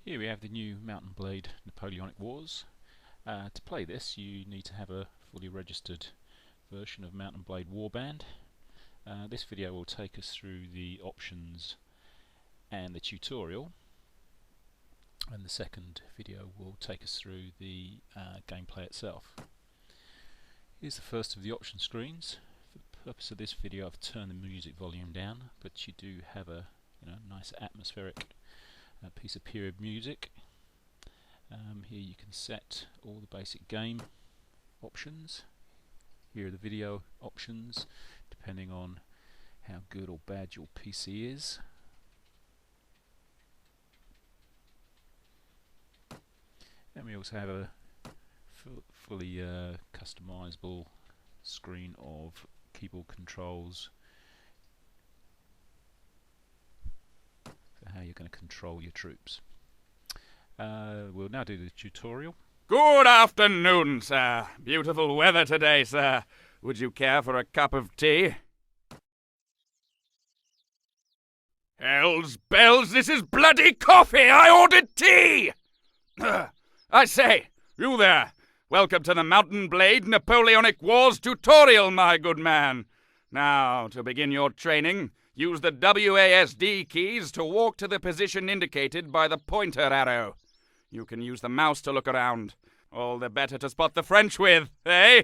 Here we have the new Mount and Blade Napoleonic Wars. To play this you need to have a fully registered version of Mount and Blade Warband. This video will take us through the options and the tutorial, and the second video will take us through the gameplay itself. Here's the first of the option screens. For the purpose of this video I've turned the music volume down, but you do have a nice atmospheric piece of period music. Here you can set all the basic game options. Here are the video options, depending on how good or bad your PC is. And we also have a fully customizable screen of keyboard controls for how you're going to control your troops. We'll now do the tutorial. Good afternoon, sir. Beautiful weather today, sir. Would you care for a cup of tea? Hell's bells, this is bloody coffee! I ordered tea! I say, you there. Welcome to the Mount and Blade Napoleonic Wars tutorial, my good man. Now, to begin your training, use the WASD keys to walk to the position indicated by the pointer arrow. You can use the mouse to look around. All the better to spot the French with, eh?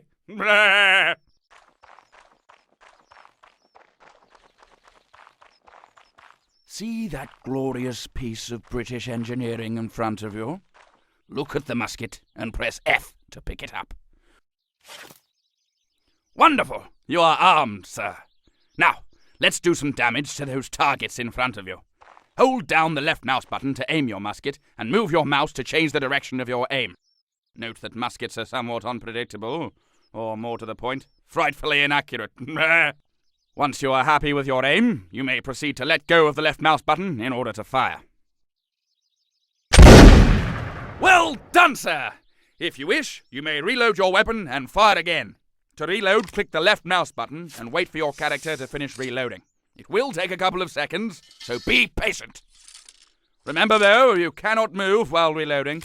See that glorious piece of British engineering in front of you? Look at the musket and press F to pick it up. Wonderful! You are armed, sir. Now, let's do some damage to those targets in front of you. Hold down the left mouse button to aim your musket, and move your mouse to change the direction of your aim. Note that muskets are somewhat unpredictable, or more to the point, frightfully inaccurate. Once you are happy with your aim, you may proceed to let go of the left mouse button in order to fire. Well done, sir! If you wish, you may reload your weapon and fire again. To reload, click the left mouse button and wait for your character to finish reloading. It will take a couple of seconds, so be patient. Remember though, you cannot move while reloading.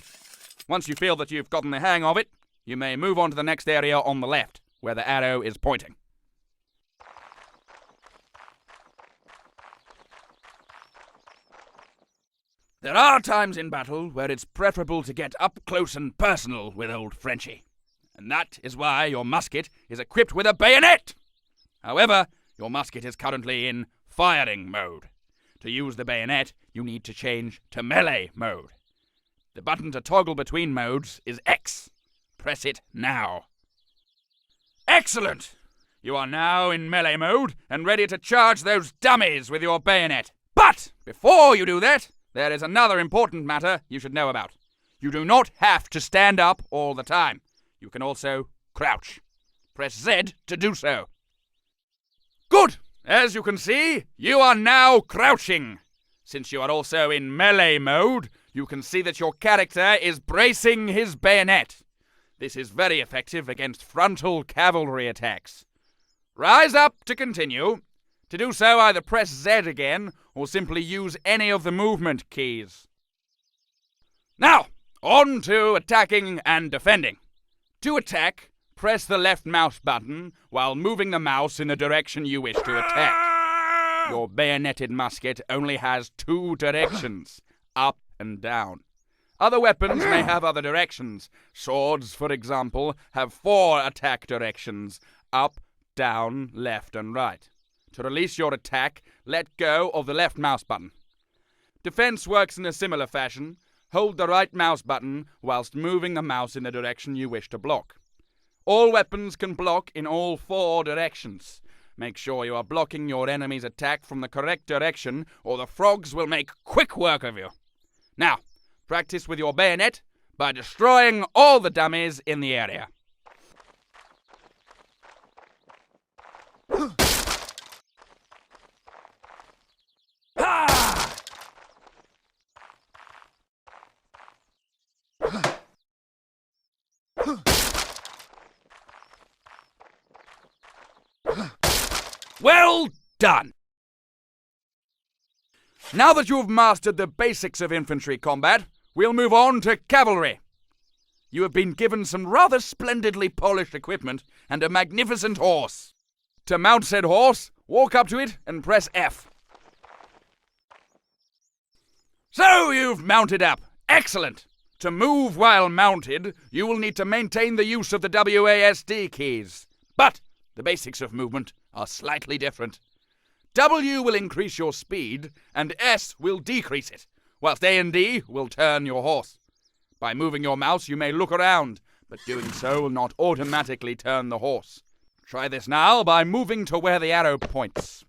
Once you feel that you've gotten the hang of it, you may move on to the next area on the left, where the arrow is pointing. There are times in battle where it's preferable to get up close and personal with old Frenchie. And that is why your musket is equipped with a bayonet! However, your musket is currently in firing mode. To use the bayonet, you need to change to melee mode. The button to toggle between modes is X. Press it now. Excellent! You are now in melee mode and ready to charge those dummies with your bayonet. But before you do that, there is another important matter you should know about. You do not have to stand up all the time. You can also crouch. Press Z to do so. Good! As you can see, you are now crouching. Since you are also in melee mode, you can see that your character is bracing his bayonet. This is very effective against frontal cavalry attacks. Rise up to continue. To do so, either press Z again, or simply use any of the movement keys. Now, on to attacking and defending. To attack, press the left mouse button while moving the mouse in the direction you wish to attack. Your bayoneted musket only has two directions, up and down. Other weapons may have other directions. Swords, for example, have 4 attack directions, up, down, left and right. To release your attack, let go of the left mouse button. Defense works in a similar fashion. Hold the right mouse button whilst moving the mouse in the direction you wish to block. All weapons can block in all 4 directions. Make sure you are blocking your enemy's attack from the correct direction, or the frogs will make quick work of you. Now, practice with your bayonet by destroying all the dummies in the area. Well done! Now that you have mastered the basics of infantry combat, we'll move on to cavalry. You have been given some rather splendidly polished equipment and a magnificent horse. To mount said horse, walk up to it and press F. So you've mounted up. Excellent! To move while mounted, you will need to maintain the use of the WASD keys. But the basics of movement are slightly different. W will increase your speed, and S will decrease it, whilst A and D will turn your horse. By moving your mouse, you may look around, but doing so will not automatically turn the horse. Try this now by moving to where the arrow points.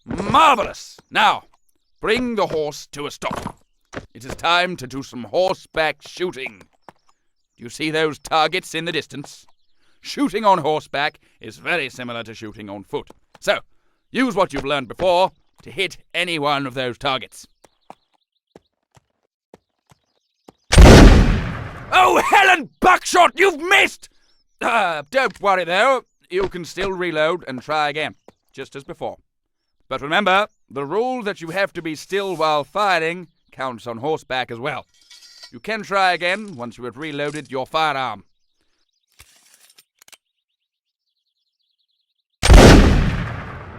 Marvelous! Now, bring the horse to a stop. It is time to do some horseback shooting. Do you see those targets in the distance? Shooting on horseback is very similar to shooting on foot. So, use what you've learned before to hit any one of those targets. Oh, Helen Buckshot, you've missed! Don't worry though, you can still reload and try again, just as before. But remember, the rule that you have to be still while firing counts on horseback as well. You can try again once you have reloaded your firearm.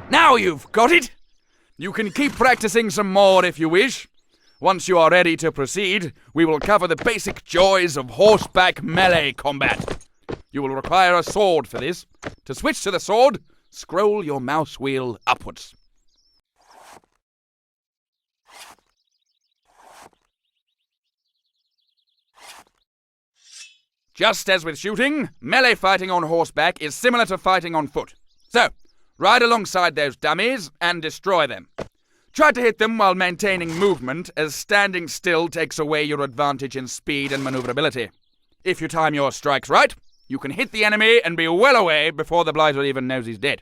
Now you've got it! You can keep practicing some more if you wish. Once you are ready to proceed, we will cover the basic joys of horseback melee combat. You will require a sword for this. To switch to the sword, scroll your mouse wheel upwards. Just as with shooting, melee fighting on horseback is similar to fighting on foot. So, ride alongside those dummies and destroy them. Try to hit them while maintaining movement, as standing still takes away your advantage in speed and maneuverability. If you time your strikes right, you can hit the enemy and be well away before the blighter even knows he's dead.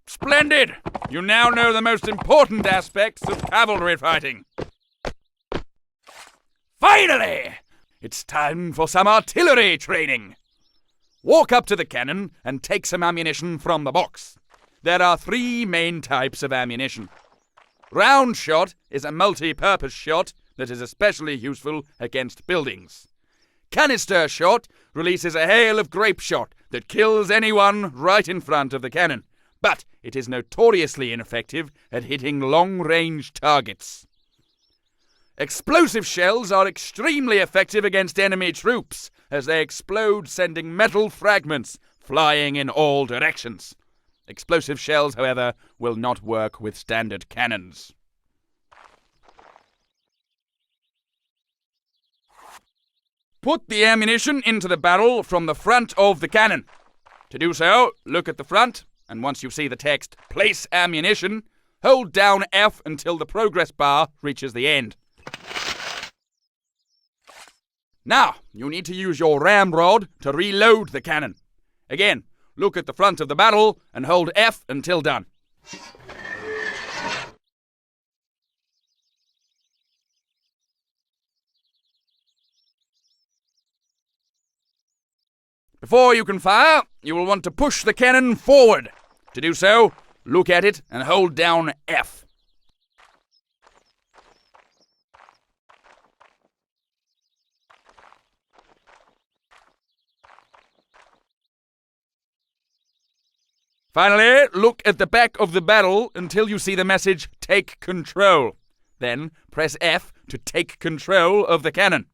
Splendid! You now know the most important aspects of cavalry fighting. Finally! It's time for some artillery training. Walk up to the cannon and take some ammunition from the box. There are 3 main types of ammunition. Round shot is a multi-purpose shot that is especially useful against buildings. Canister shot releases a hail of grape shot that kills anyone right in front of the cannon, but it is notoriously ineffective at hitting long-range targets. Explosive shells are extremely effective against enemy troops, as they explode, sending metal fragments flying in all directions. Explosive shells, however, will not work with standard cannons. Put the ammunition into the barrel from the front of the cannon. To do so, look at the front, and once you see the text, "Place ammunition," hold down F until the progress bar reaches the end. Now, you need to use your ramrod to reload the cannon. Again, look at the front of the barrel and hold F until done. Before you can fire, you will want to push the cannon forward. To do so, look at it and hold down F. Finally, look at the back of the barrel until you see the message, "Take control." Then press F to take control of the cannon.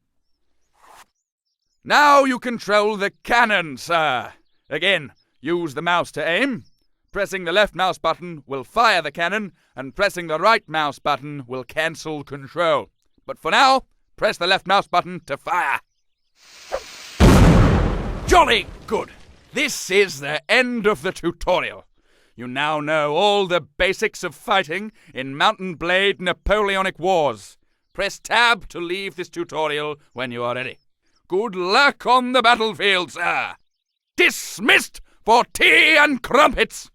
Now you control the cannon, sir. Again, use the mouse to aim. Pressing the left mouse button will fire the cannon, and pressing the right mouse button will cancel control. But for now, press the left mouse button to fire. Jolly good! This is the end of the tutorial. You now know all the basics of fighting in Mount and Blade Napoleonic Wars. Press Tab to leave this tutorial when you are ready. Good luck on the battlefield, sir! Dismissed for tea and crumpets!